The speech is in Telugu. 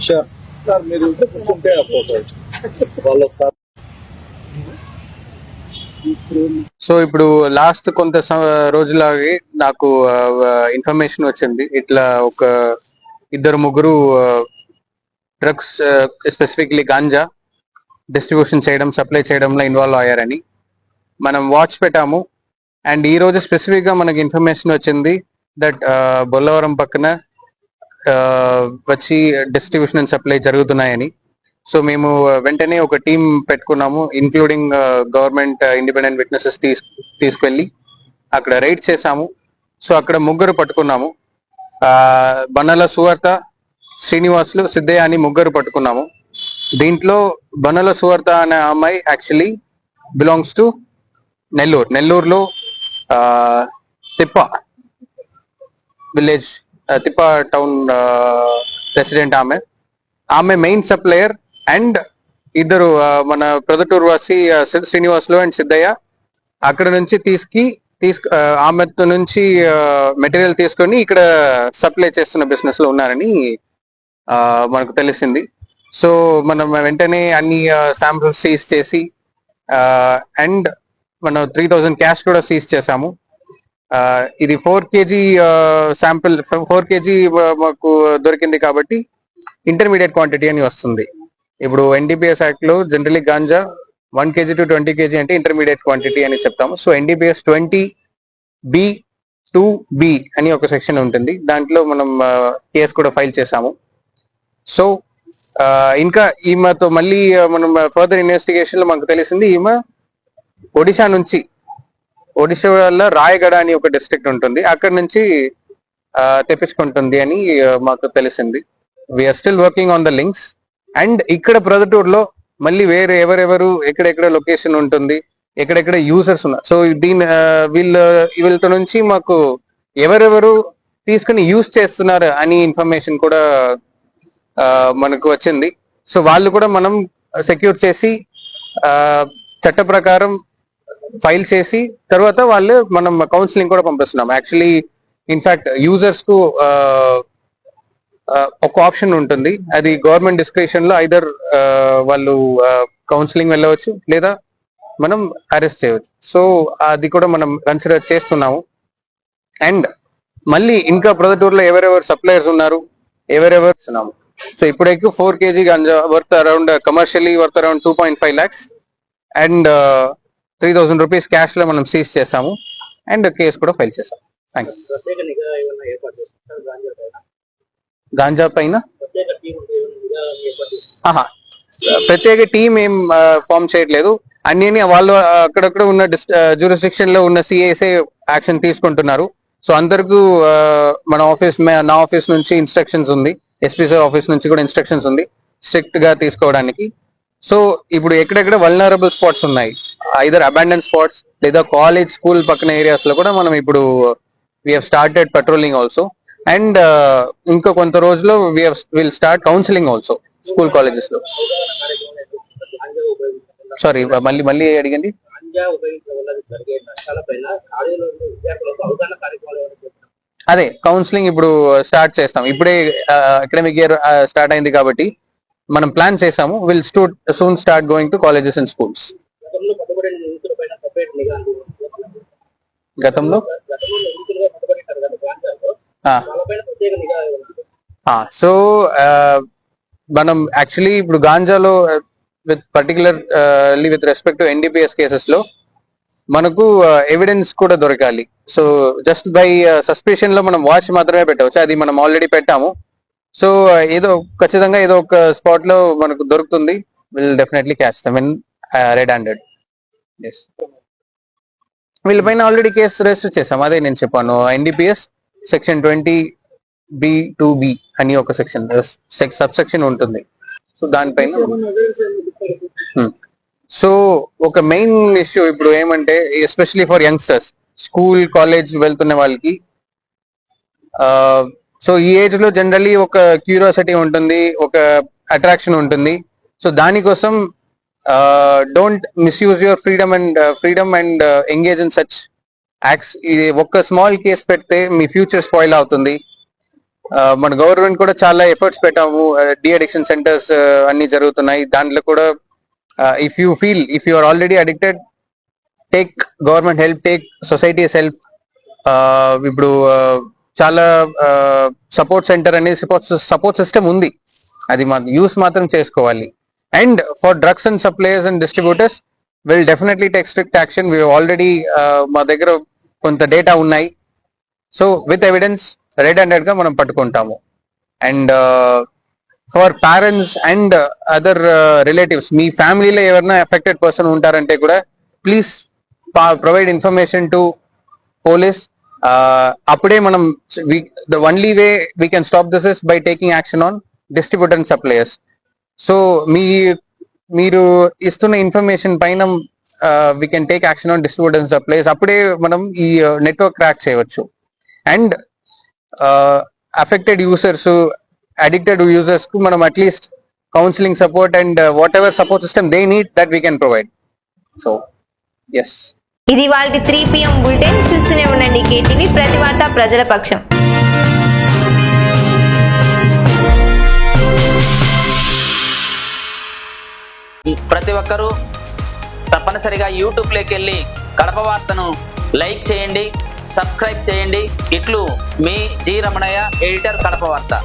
సార్ మీరు కూర్చుంటే వాళ్ళు వస్తారు. సో ఇప్పుడు లాస్ట్ కొంత రోజులాగే నాకు ఇన్ఫర్మేషన్ వచ్చింది, ఇట్లా ఒక ఇద్దరు ముగ్గురు డ్రగ్స్ స్పెసిఫిక్లీ గాంజా డిస్ట్రిబ్యూషన్ చేయడం, సప్లై చేయడంలో ఇన్వాల్వ్ అయ్యారని మనం వాచ్ పెట్టాము. అండ్ ఈ రోజు స్పెసిఫిక్ గా మనకి ఇన్ఫర్మేషన్ వచ్చింది దట్ బొల్లవరం పక్కన వచ్చి డిస్ట్రిబ్యూషన్ అండ్ సప్లై జరుగుతున్నాయని. సో మేము వెంటనే ఒక టీం పెట్టుకున్నాము, ఇంక్లూడింగ్ గవర్నమెంట్ ఇండిపెండెంట్ విట్నెసెస్ తీసుకెళ్ళి అక్కడ రైడ్ చేసాము. సో అక్కడ ముగ్గురు పట్టుకున్నాము, బన్నల సువార్త, శ్రీనివాసులు, సిద్ధయ్య అని ముగ్గురు పట్టుకున్నాము. దీంట్లో బన్నల సువార్త అనే అమ్మాయి యాక్చువల్లీ బిలాంగ్స్ టు నెల్లూరులో తిప్ప విలేజ్, తిప్ప టౌన్ రెసిడెంట్. ఆమె మెయిన్ సప్లయర్. అండ్ ఇద్దరు మన ప్రొదటూరు వాసి శ్రీనివాసులు అండ్ సిద్ధయ్య అక్కడ నుంచి ఆమె నుంచి మెటీరియల్ తీసుకొని ఇక్కడ సప్లై చేస్తున్న బిజినెస్ లో ఉన్నారని మనకు తెలిసింది. సో మనం వెంటనే అన్ని శాంపుల్స్ సీజ్ చేసి అండ్ మనం 3000 క్యాష్ కూడా సీజ్ చేసాము. ఇది 4 kg శాంపుల్, 4 kg మాకు దొరికింది కాబట్టి ఇంటర్మీడియట్ క్వాంటిటీ అని వస్తుంది. ఇప్పుడు ఎన్డీపీఎస్ యాక్ట్ లో generally ganja 1 kg to 20 kg అంటే ఇంటర్మీడియట్ క్వాంటిటీ అని చెప్తాము. సో ఎన్డీపీఎస్ 20B2B అని ఒక సెక్షన్ ఉంటుంది, దాంట్లో మనం కేసు కూడా ఫైల్ చేసాము. సో ఇంకా ఈమెతో మళ్ళీ మనం ఫర్దర్ ఇన్వెస్టిగేషన్ లో మనకు తెలిసింది ఈమె ఒడిశా వల్ల రాయగడ అని ఒక డిస్ట్రిక్ట్ ఉంటుంది, అక్కడ నుంచి తెప్పించుకుంటుంది అని మాకు తెలిసింది. We're still working on the links. And ఇక్కడ ప్రొదటూరులో మళ్ళీ వేరే ఎవరెవరు ఎక్కడెక్కడ లొకేషన్ ఉంటుంది, ఎక్కడెక్కడ యూజర్స్ ఉన్నారు. సో వీళ్ళతో నుంచి మాకు ఎవరెవరు తీసుకుని యూజ్ చేస్తున్నారు అని ఇన్ఫర్మేషన్ కూడా మనకు వచ్చింది. సో వాళ్ళు కూడా మనం సెక్యూర్ చేసి చట్ట ప్రకారం ఫైల్ చేసి తర్వాత మనం కౌన్సిలింగ్ కూడా పంపిస్తున్నాం. యాక్చువల్లీ ఇన్ఫాక్ట్ యూజర్స్ కు ఒక ఆప్షన్ ఉంటుంది, అది గవర్నమెంట్ డిస్క్రిప్షన్ లో ఐదర్ వాళ్ళు కౌన్సిలింగ్ వెళ్ళవచ్చు లేదా మనం అరెస్ట్ చేయవచ్చు. సో అది కూడా మనం కన్సిడర్ చేస్తున్నాము. అండ్ మళ్ళీ ఇంకా ప్రొదటూరులో ఎవరెవరు సప్లయర్స్ ఉన్నారు, ఎవరెవరు ఉన్నాము. సో ఇప్పుడైతే 4 kg ganja worth around commercially worth around 2.5 lakhs and 3000 rupees cash లో మనం సీజ్ చేసాము అండ్ కేసు కూడా ఫైల్ చేసాము. Thank you. గాంజా పైన ప్రత్యేక టీం ఏం ఫామ్ చేయట్లేదు, అన్ని వాళ్ళు అక్కడక్కడ ఉన్న జ్యూరిస్డిక్షన్ లో ఉన్న సిఐసే యాక్షన్ తీసుకుంటున్నారు. సో అందరికీ మన నా ఆఫీస్ నుంచి ఇన్స్ట్రక్షన్స్ ఉంది, ఎస్పీ సార్ ఆఫీస్ నుంచి కూడా ఇన్స్ట్రక్షన్స్ ఉంది స్ట్రిక్ట్ గా తీసుకోవడానికి. సో ఇప్పుడు ఎక్కడెక్కడ వల్నరబుల్ స్పాట్స్ ఉన్నాయి, ఐదర్ అబాండన్ స్పాట్స్ లేదా కాలేజ్ స్కూల్ పక్కన ఏరియాస్ లో కూడా మనం ఇప్పుడు we have started patrolling also. And ఇంకా కొంత రోజుల్లో will start counselling also school colleges లో. సారీ మళ్ళీ అడిగండి. అదే కౌన్సిలింగ్ ఇప్పుడు స్టార్ట్ చేస్తాం, ఇప్పుడే అకాడమిక్ ఇయర్ స్టార్ట్ అయింది కాబట్టి మనం ప్లాన్ చేసాము. Will soon start going to colleges and schools. గతంలో సో మనం యాక్చువల్లీ ఇప్పుడు గాంజాలో with respect to NDPS cases లో మనకు ఎవిడెన్స్ కూడా దొరకాలి. సో జస్ట్ బై సస్పెషన్ లో మనం వాచ్ మాత్రమే పెట్టవచ్చు, అది మనం ఆల్రెడీ పెట్టాము. సో ఖచ్చితంగా ఏదో ఒక స్పాట్ లో మనకు దొరుకుతుంది. Will definitely catch them in red handed. వీళ్ళపైన ఆల్రెడీ కేసు రిజిస్టర్ చేసాం, అదే నేను చెప్పాను. ఎన్డీపీఎస్ సెక్షన్ 20B2B అని ఒక సెక్షన్ సబ్ సెక్షన్ ఉంటుంది. సో దానిపైన సో ఒక మెయిన్ ఇష్యూ ఇప్పుడు ఏమంటే especially for youngsters, school college వెళ్తున్న వాళ్ళకి, సో ఈ ఏజ్ లో జనరలీ ఒక క్యూరియాసిటీ ఉంటుంది, ఒక అట్రాక్షన్ ఉంటుంది. సో దానికోసం don't misuse your freedom and engage in such acts. ఇది ఒక స్మాల్ కేస్ పెడితే మీ ఫ్యూచర్ స్పాయిల్ అవుతుంది. మన గవర్నమెంట్ కూడా చాలా ఎఫర్ట్స్ పెట్టాము. డి అడిక్షన్ సెంటర్స్ అన్ని జరుగుతున్నాయి. దాంట్లో కూడా if you are already addicted, take government help, take societies help. ఇప్పుడు చాలా సపోర్ట్ సెంటర్ అనేది సపోర్ట్ సిస్టమ్ ఉంది, అది యూస్ మాత్రం చేసుకోవాలి. And for drugs and suppliers and distributors will definitely take strict action. We already మా దగ్గర కొంత డేటా ఉన్నాయి. So with evidence red handed గా మనం పట్టుకుంటాము. And for parents and other relatives, మీ ఫ్యామిలీలో ఎవరైనా ఎఫెక్టెడ్ పర్సన్ ఉంటారంటే కూడా please provide information to police. అప్పుడే మనం the only way we can stop this is by taking action on distributor and suppliers. So మీరు ఇస్తున్న ఇన్ఫర్మేషన్ పైన we can take action on distributor and suppliers. అప్పుడే మనం ఈ నెట్వర్క్ క్రాక్ చేయవచ్చు. And affected users, addicted users కు మనం at least counselling support and whatever support system they need that we can provide. So yes, ఇది వాళ్ళ 3 PM బులెటిన్. చూస్తూనే ఉండండి కేటీవీ, ప్రతి వార్త ప్రజల పక్షం. ప్రతి ఒక్కరూ తప్పనిసరిగా యూట్యూబ్లోకి వెళ్ళి కడప వార్తను లైక్ చేయండి, సబ్స్క్రైబ్ చేయండి. ఇట్లు మీ జి రమణయ్య, ఎడిటర్, కడప వార్త.